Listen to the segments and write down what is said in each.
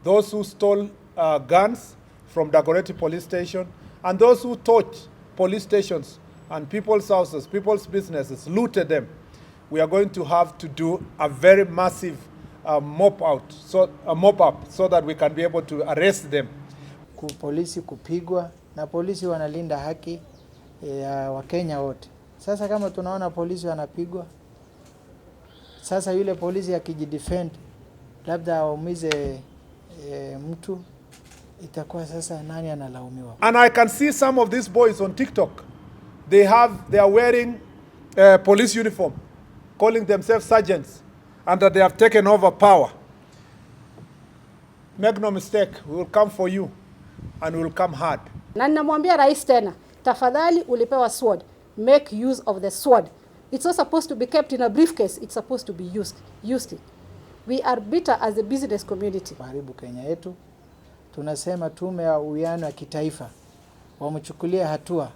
those who stole guns from Dagoretti police station, and those who torched police stations and people's houses, people's businesses, looted them. We are going to have to do a very massive mop up so that we can be able to arrest them. Polisi kupigwa na polisi wanalinda haki ya Wakenya wote. Sasa kama tunaona polisi wanapigwa, sasa yule polisi akijidefend labda aumize mtu, itakuwa sasa nani analaumiwa? And I can see some of these boys on TikTok. They are wearing police uniform, calling themselves sergeants, and that they have taken over power. Make no mistake, we will come for you and we will come hard. Na ninamwambia rais tena, tafadhali ulipewa sword, make use of the sword. It's not supposed to be kept in a briefcase, it's supposed to be used. We are bitter as a business community. Haribu Kenya yetu. Tunasema tume ya uwiano wa kitaifa wamchukulia hatua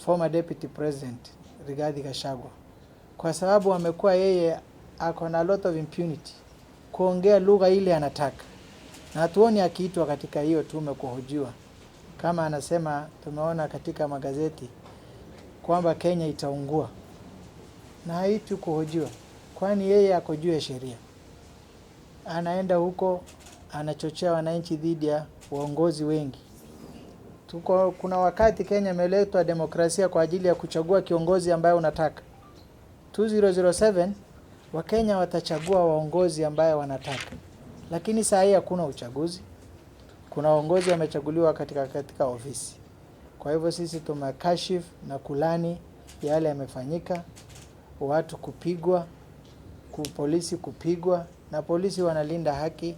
former deputy president Rigathi Gachagua, kwa sababu amekuwa yeye ako na lot of impunity kuongea lugha ile anataka, na hatuoni akiitwa katika hiyo tume kuhojiwa. Kama anasema, tumeona katika magazeti kwamba Kenya itaungua, na haitu kuhojiwa, kwani yeye ako juu ya sheria. Anaenda huko anachochea wananchi dhidi ya uongozi wengi. Kuna wakati Kenya imeletwa demokrasia kwa ajili ya kuchagua kiongozi ambaye unataka. 2007 Wakenya watachagua waongozi ambaye wanataka. Lakini saa hii hakuna uchaguzi. Kuna waongozi wamechaguliwa katika ofisi. Kwa hivyo sisi tumekashifu na kulani yale yamefanyika, watu kupigwa, polisi kupigwa, na polisi wanalinda haki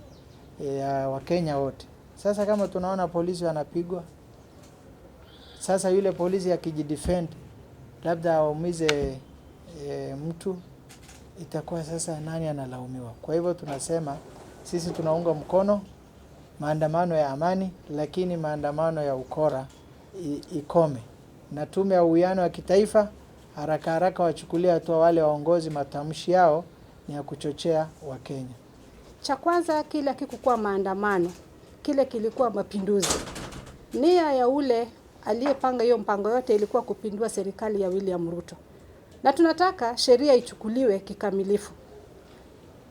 ya Wakenya wote. Sasa kama tunaona polisi wanapigwa, sasa yule polisi akijidefend labda aumize mtu, itakuwa sasa nani analaumiwa? Kwa hivyo tunasema sisi tunaunga mkono maandamano ya amani, lakini maandamano ya ukora ikome. Na tume ya uwiano wa kitaifa haraka wachukulia hatua wale waongozi, matamshi yao ni ya kuchochea Wakenya. Cha kwanza, kile kikuwa maandamano, kile kilikuwa mapinduzi. Nia ya ule aliyepanga hiyo mpango yote ilikuwa kupindua serikali ya William Ruto. Na tunataka sheria ichukuliwe kikamilifu.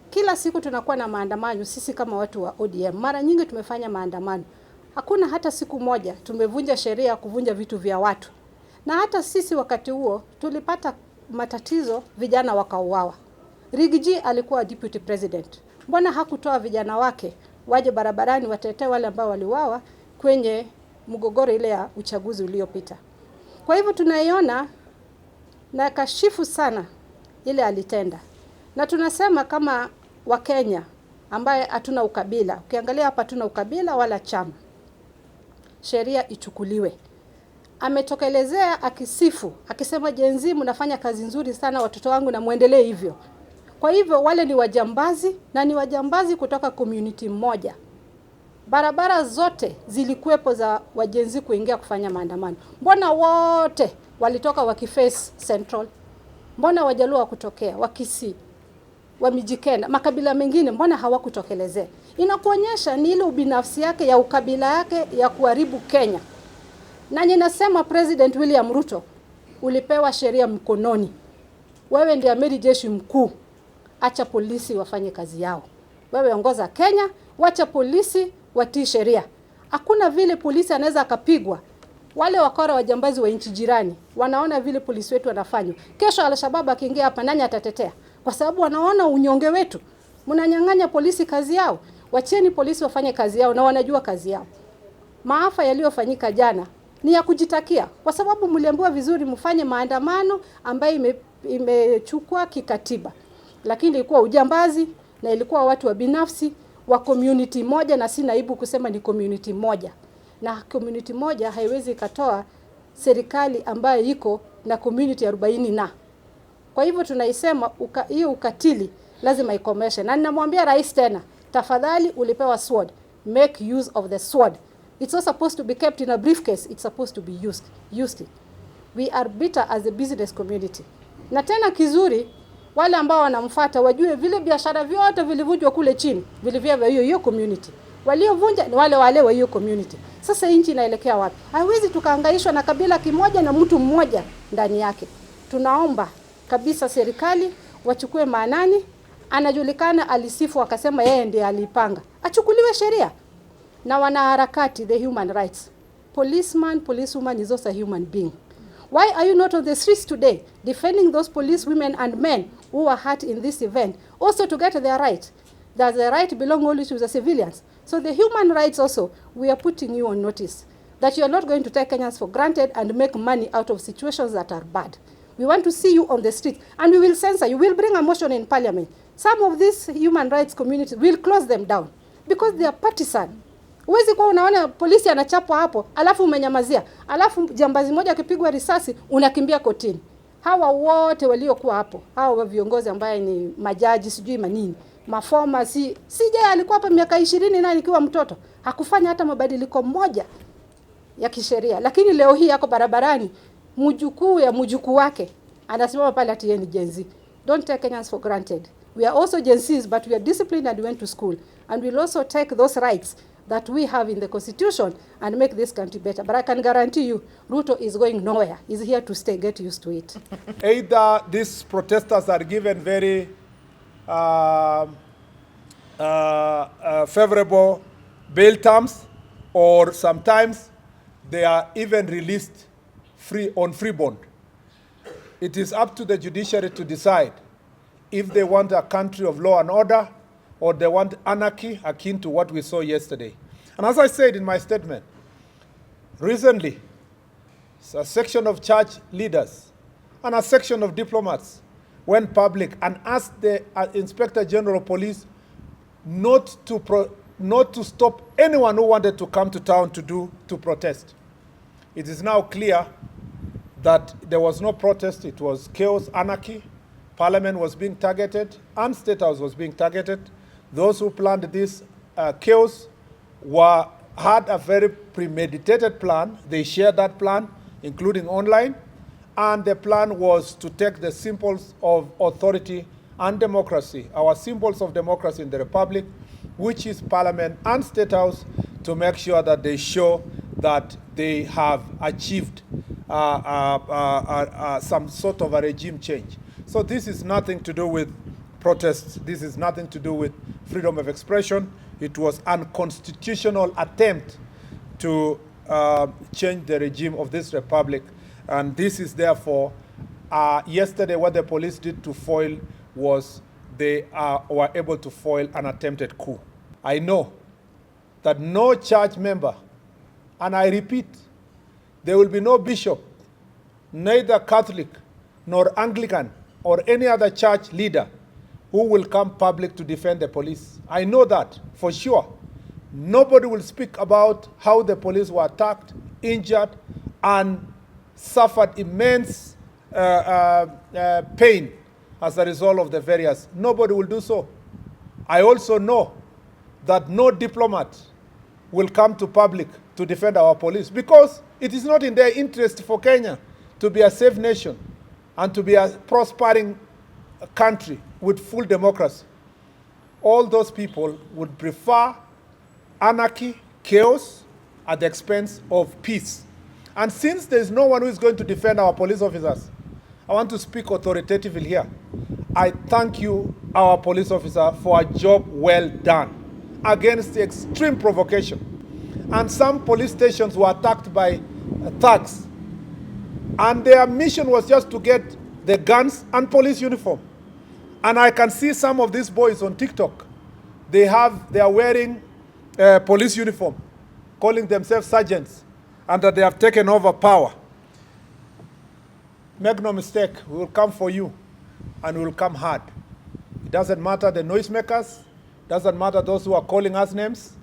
Kila siku tunakuwa na maandamano sisi kama watu wa ODM. Mara nyingi tumefanya maandamano. Hakuna hata siku moja tumevunja sheria kuvunja vitu vya watu. Na hata sisi wakati huo tulipata matatizo, vijana wakauawa. Rigiji alikuwa deputy president. Mbona hakutoa vijana wake waje barabarani watetee wale ambao waliuawa kwenye mgogoro ile ya uchaguzi uliopita? Kwa hivyo tunaiona na kashifu sana ile alitenda. Na tunasema kama Wakenya ambaye hatuna ukabila, ukiangalia hapa hatuna ukabila wala chama, sheria ichukuliwe. Ametokelezea akisifu, akisema jenzi mnafanya kazi nzuri sana watoto wangu na muendelee hivyo. Kwa hivyo wale ni wajambazi, na ni wajambazi kutoka community moja. Barabara zote zilikuwepo za wajenzi kuingia kufanya maandamano. Mbona wote walitoka wakiface Central? Mbona Wajaluo kutokea, Wakisii, Wamijikenda, makabila mengine mbona hawakutokelezea? Inakuonyesha ni ile ubinafsi yake ya ukabila yake ya kuharibu Kenya. Na ninasema President William Ruto, ulipewa sheria mkononi. Wewe ndiye amiri jeshi mkuu. Acha polisi wafanye kazi yao. Wewe ongoza Kenya, wacha polisi watii sheria. Hakuna vile polisi anaweza akapigwa. Wale wakora wajambazi wa nchi jirani wanaona vile polisi wetu wanafanywa. Kesho Al-Shabaab akiingia hapa nani atatetea? Kwa sababu wanaona unyonge wetu. Mnanyang'anya polisi kazi yao. Wacheni polisi wafanye kazi yao na wanajua kazi yao. Maafa yaliyofanyika jana ni ya kujitakia, kwa sababu mliambiwa vizuri mfanye maandamano ambayo imechukua kikatiba. Lakini ilikuwa ujambazi na ilikuwa watu wa binafsi wa community moja, na si naibu kusema ni community moja. Na community moja haiwezi ikatoa serikali ambayo iko na community 40 na. Kwa hivyo tunaisema hiyo ukatili lazima ikomeshe. Na ninamwambia rais tena, tafadhali ulipewa sword, make use of the sword. It's not supposed to be kept in a briefcase, it's supposed to be used. We are bitter as a business community. Na tena kizuri, wale ambao wanamfuata wajue vile biashara vyote vilivunjwa kule chini vilivyo vya hiyo community. Waliovunja ni wale wa hiyo community. Sasa nchi inaelekea wapi? Haiwezi tukahangaishwa na kabila kimoja na mtu mmoja ndani yake. Tunaomba kabisa serikali wachukue maanani. Anajulikana, alisifu akasema yeye ndiye alipanga, achukuliwe sheria. Na wanaharakati, the human rights, policeman, policewoman is also a human being. Why are you not on the streets today defending those police women and men who were hurt in this event, also to get their right? Does the right belong only to the civilians? So the human rights also, we are putting you on notice that you are not going to take Kenyans for granted and make money out of situations that are bad. We want to see you on the street, and we will censor you. We will bring a motion in parliament. Some of these human rights communities will close them down because they are partisan. Uwezi kwa unaona polisi anachapwa hapo, alafu umenyamazia, alafu jambazi moja akipigwa risasi unakimbia kotini. Hawa wote waliokuwa hapo, hawa viongozi ambaye ni majaji sijui manini, mafoma CJ alikuwa hapa miaka 20 na nikiwa mtoto, hakufanya hata mabadiliko moja ya kisheria, lakini leo hii yako barabarani, mjukuu wake anasimama pale ati yeye ni Gen Z. Don't take Kenyans for granted. We are also Gen Zs, but we are disciplined and went to school, and we'll also take those rights that we have in the constitution and make this country better. But I can guarantee you, Ruto is going nowhere. He's here to stay. Get used to it. Either these protesters are given very favorable bail terms, or sometimes they are even released on free bond. It is up to the judiciary to decide if they want a country of law and order, or they want anarchy akin to what we saw yesterday. And as I said in my statement, recently, a section of church leaders and a section of diplomats went public and asked the Inspector General of Police not to stop anyone who wanted to come to town to protest. It is now clear that there was no protest, it was chaos, anarchy. Parliament was being targeted, and State House was being targeted. Those who planned this chaos had a very premeditated plan. They shared that plan, including online, and the plan was to take the symbols of authority and democracy, our symbols of democracy in the Republic, which is Parliament and State House, to make sure that they show that they have achieved some sort of a regime change. So this is nothing to do with protests. This is nothing to do with freedom of expression. It was an unconstitutional attempt to change the regime of this republic. And this is therefore, yesterday what the police did to foil was they were able to foil an attempted coup. I know that no church member, and I repeat, there will be no bishop, neither Catholic nor Anglican or any other church leader who will come public to defend the police. I know that for sure. Nobody will speak about how the police were attacked, injured, and suffered immense pain as a result of the various. Nobody will do so. I also know that no diplomat will come to public to defend our police, because it is not in their interest for Kenya to be a safe nation and to be a prospering country with full democracy. All those people would prefer anarchy, chaos, at the expense of peace. And since there is no one who is going to defend our police officers, I want to speak authoritatively here. I thank you, our police officer, for a job well done against the extreme provocation. And some police stations were attacked by thugs, and their mission was just to get the guns and police uniform. And I can see some of these boys on TikTok. They are wearing police uniform, calling themselves sergeants, and that they have taken over power. Make no mistake, we will come for you, and we will come hard. It doesn't matter the noisemakers, doesn't matter those who are calling us names.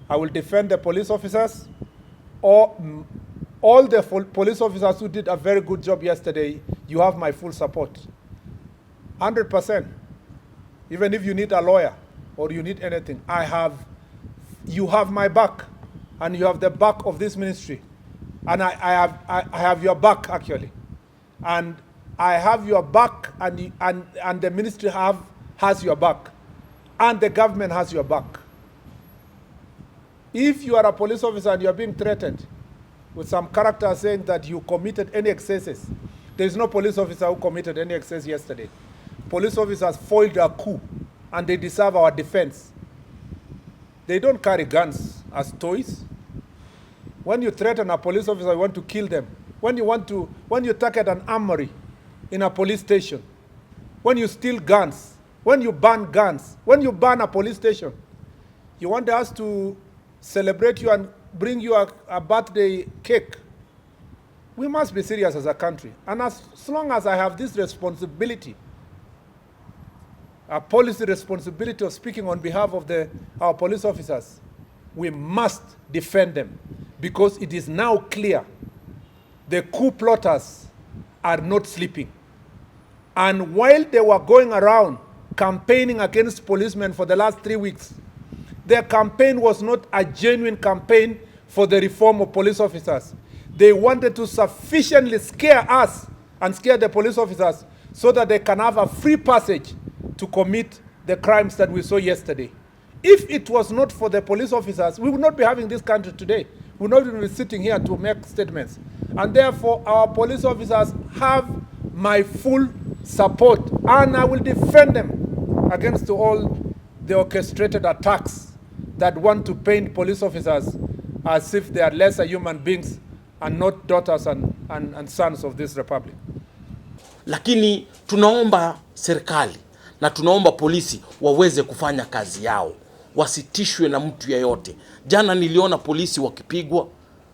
I will defend the police officers, or all the police officers who did a very good job yesterday. You have my full support, 100%. Even if you need a lawyer or you need anything, you have my back, and you have the back of this ministry, and I have your back actually. And I have your back, and the ministry has your back, and the government has your back. If you are a police officer and you are being threatened with some character saying that you committed any excesses, there is no police officer who committed any excess yesterday. Police officers foiled a coup, and they deserve our defense. They don't carry guns as toys. When you threaten a police officer, you want to kill them. When you target an armory in a police station, when you steal guns, when you ban guns, when you ban a police station, you want us to celebrate you and bring you a birthday cake. We must be serious as a country. And as long as I have this responsibility, a policy responsibility of speaking on behalf of our police officers, we must defend them, because it is now clear the coup plotters are not sleeping. And while they were going around campaigning against policemen for the last 3 weeks, their campaign was not a genuine campaign for the reform of police officers. They wanted to sufficiently scare us and scare the police officers so that they can have a free passage to commit the crimes that we saw yesterday. If it was not for the police officers, we would not be having this country today. We would not even be sitting here to make statements. And therefore, our police officers have my full support, and I will defend them against all the orchestrated attacks that want to paint police officers as if they are lesser human beings and not daughters and sons of this republic. Lakini tunaomba serikali na tunaomba polisi waweze kufanya kazi yao, wasitishwe na mtu yeyote. Jana niliona polisi wakipigwa,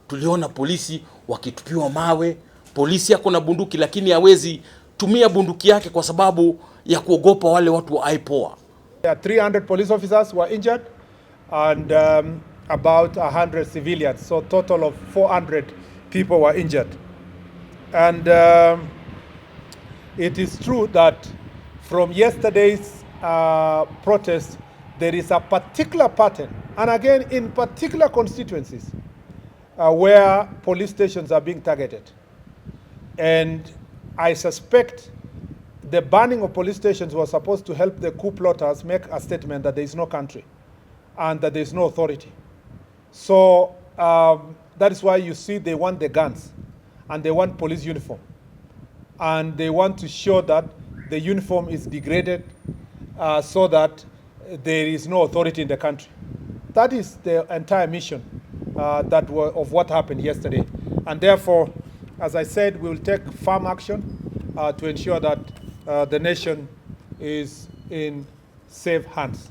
tuliona polisi wakitupiwa mawe. Polisi yako na bunduki, lakini hawezi tumia bunduki yake kwa sababu ya kuogopa wale watu wa IPOA. 300 police officers were injured and about 100 civilians. So total of 400 people were injured. And it is true that from yesterday's protest, there is a particular pattern, and again in particular constituencies, where police stations are being targeted. And I suspect the banning of police stations was supposed to help the coup plotters make a statement that there is no country and that there is no authority. So that is why you see they want the guns and they want police uniform. And they want to show that the uniform is degraded so that there is no authority in the country. That is the entire mission of what happened yesterday. And therefore, as I said, we will take firm action to ensure that the nation is in safe hands.